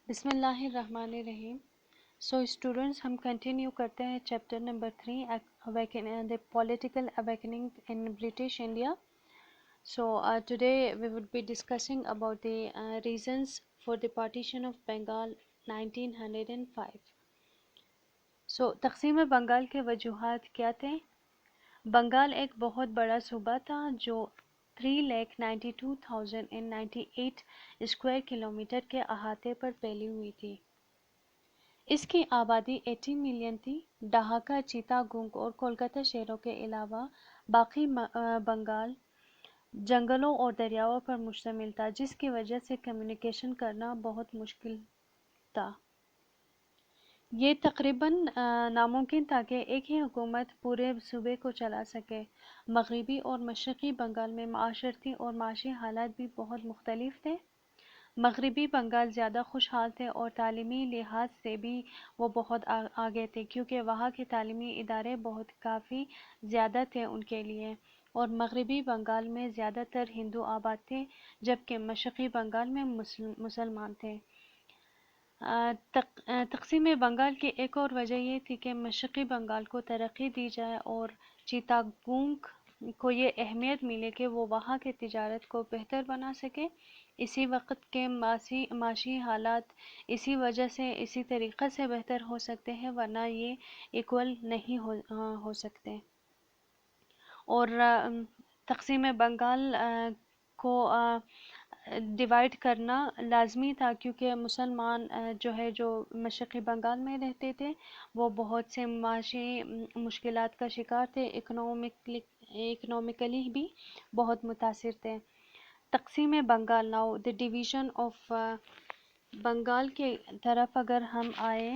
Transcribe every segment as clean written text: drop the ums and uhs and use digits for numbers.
بسم اللہ الرحمن الرحیم. سو اسٹوڈنٹس ہم کنٹینیو کرتے ہیں chapter number 3 the political awakening in British India. So today we would be discussing about the reasons for the partition of Bengal 1905. So تقسیم بنگال کے وجوہات کیا تھے؟ بنگال ایک بہت بڑا صوبہ تھا جو 3,92,098 اسکوائر کلومیٹر کے احاطے پر پھیلی ہوئی تھی. اس کی آبادی 80 ملین تھی. ڈھاکہ، چیتاگونگ اور کولکتہ شہروں کے علاوہ باقی بنگال جنگلوں اور دریاؤں پر مشتمل تھا، جس کی وجہ سے کمیونیکیشن کرنا بہت مشکل تھا. یہ تقریباً ناممکن تھا کہ ایک ہی حکومت پورے صوبے کو چلا سکے. مغربی اور مشرقی بنگال میں معاشرتی اور معاشی حالات بھی بہت مختلف تھے. مغربی بنگال زیادہ خوشحال تھے اور تعلیمی لحاظ سے بھی وہ بہت آگے تھے، کیونکہ وہاں کے تعلیمی ادارے بہت کافی زیادہ تھے ان کے لیے، اور مغربی بنگال میں زیادہ تر ہندو آباد تھے جبکہ مشرقی بنگال میں مسلمان تھے. تقسیم بنگال کی ایک اور وجہ یہ تھی کہ مشرقی بنگال کو ترقی دی جائے اور چیتاگونگ کو یہ اہمیت ملے کہ وہ وہاں کے تجارت کو بہتر بنا سکے. اسی وقت کے معاشی حالات اسی وجہ سے اسی طریقے سے بہتر ہو سکتے ہیں، ورنہ یہ ایکول نہیں ہو سکتے. اور تقسیم بنگال کو ڈیوائڈ کرنا لازمی تھا، کیونکہ مسلمان جو مشرقی بنگال میں رہتے تھے وہ بہت سے معاشی مشکلات کا شکار تھے، اکنامکلی بھی بہت متاثر تھے. تقسیم Bengal. Now the division of Bengal کے طرف اگر ہم آئے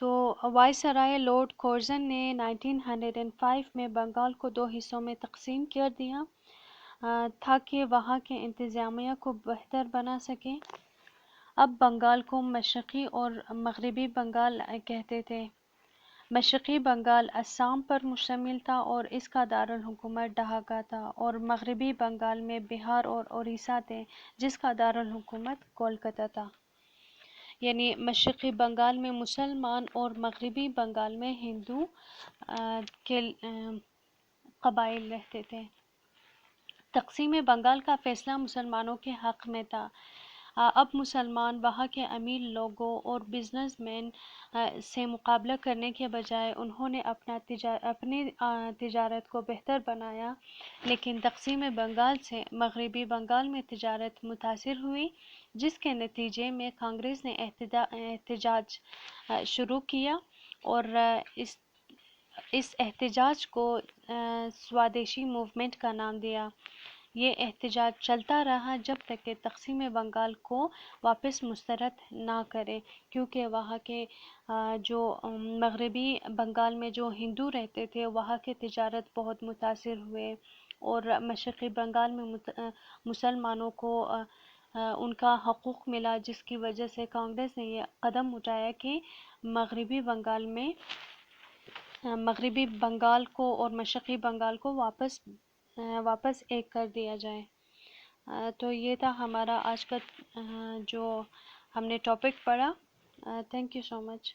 تو وائسرائے لارڈ کورزن نے 1905 میں بنگال کو 2 حصوں میں تقسیم کر دیا تاکہ وہاں کے انتظامیہ کو بہتر بنا سکے. اب بنگال کو مشرقی اور مغربی بنگال کہتے تھے. مشرقی بنگال آسام پر مشتمل تھا اور اس کا دارالحکومت ڈھاکہ تھا، اور مغربی بنگال میں بہار اور اڑیسہ تھے جس کا دارالحکومت کولکتہ تھا. یعنی مشرقی بنگال میں مسلمان اور مغربی بنگال میں ہندو کے قبائل رہتے تھے. تقسیم بنگال کا فیصلہ مسلمانوں کے حق میں تھا. اب مسلمان وہاں کے امیر لوگوں اور بزنس مین سے مقابلہ کرنے کے بجائے انہوں نے اپنی تجارت کو بہتر بنایا، لیکن تقسیم بنگال سے مغربی بنگال میں تجارت متاثر ہوئی، جس کے نتیجے میں کانگریس نے احتجاج شروع کیا اور اس احتجاج کو سوادیشی موومنٹ کا نام دیا. یہ احتجاج چلتا رہا جب تک کہ تقسیم بنگال کو واپس مسترد نہ کرے، کیونکہ وہاں کے جو مغربی بنگال میں جو ہندو رہتے تھے وہاں کے تجارت بہت متاثر ہوئے، اور مشرقی بنگال میں مسلمانوں کو ان کا حقوق ملا، جس کی وجہ سے کانگریس نے یہ قدم اٹھایا کہ مغربی بنگال کو اور مشرقی بنگال کو واپس ایک کر دیا جائے. تو یہ تھا ہمارا آج کا جو ہم نے ٹاپک پڑھا. Thank you so much.